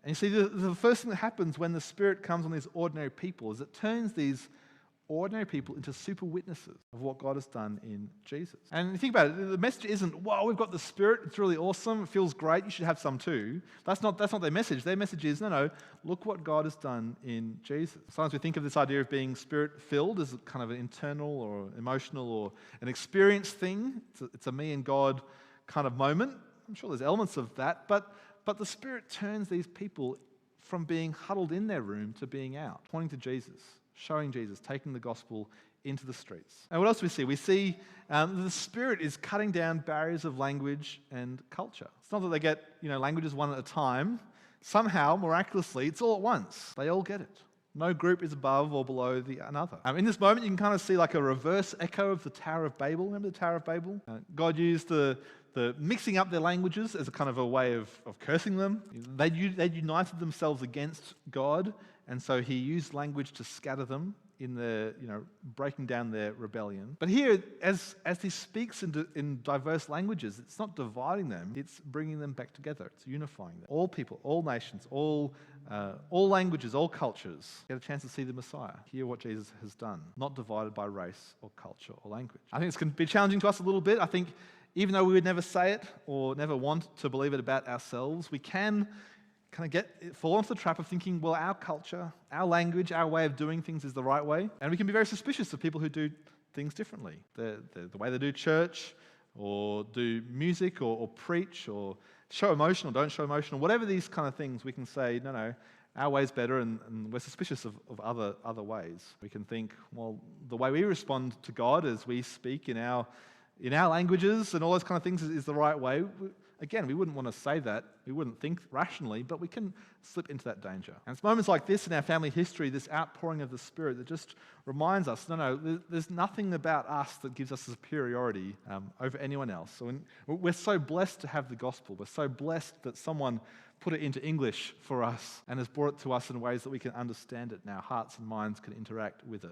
And you see, the first thing that happens when the Spirit comes on these ordinary people is it turns these ordinary people into super witnesses of what God has done in Jesus. And you think about it, the message isn't, wow, we've got the Spirit, it's really awesome, it feels great, you should have some too. That's not their message. Their message is, no, look what God has done in Jesus. Sometimes we think of this idea of being Spirit-filled as kind of an internal or emotional or an experience thing. It's a me and God kind of moment. I'm sure there's elements of that, but the Spirit turns these people from being huddled in their room to being out, pointing to Jesus, showing Jesus, taking the gospel into the streets. And what else do we see? We see the Spirit is cutting down barriers of language and culture. It's not that they get languages one at a time. Somehow, miraculously, it's all at once. They all get it. No group is above or below another. In this moment, you can kind of see like a reverse echo of the Tower of Babel. Remember the Tower of Babel? God used the mixing up their languages as a kind of a way of cursing them. They'd united themselves against God, and so he used language to scatter them in the breaking down their rebellion. But here, as he speaks in diverse languages, it's not dividing them, it's bringing them back together. It's unifying them. All people, all nations, all languages, all cultures get a chance to see the Messiah, hear what Jesus has done, not divided by race or culture or language. I think it's going to be challenging to us a little bit. I think even though we would never say it or never want to believe it about ourselves, we can kind of fall into the trap of thinking, well, our culture, our language, our way of doing things is the right way. And we can be very suspicious of people who do things differently. The way they do church or do music or preach or show emotion or don't show emotion, or whatever these kind of things, we can say, no, our way's better, and we're suspicious of other ways. We can think, well, the way we respond to God as we speak in our languages and all those kind of things is the right way. Again, we wouldn't want to say that. We wouldn't think rationally, but we can slip into that danger. And it's moments like this in our family history, this outpouring of the Spirit, that just reminds us, no, there's nothing about us that gives us superiority over anyone else. So we're so blessed to have the gospel. We're so blessed that someone put it into English for us and has brought it to us in ways that we can understand it and our hearts and minds can interact with it.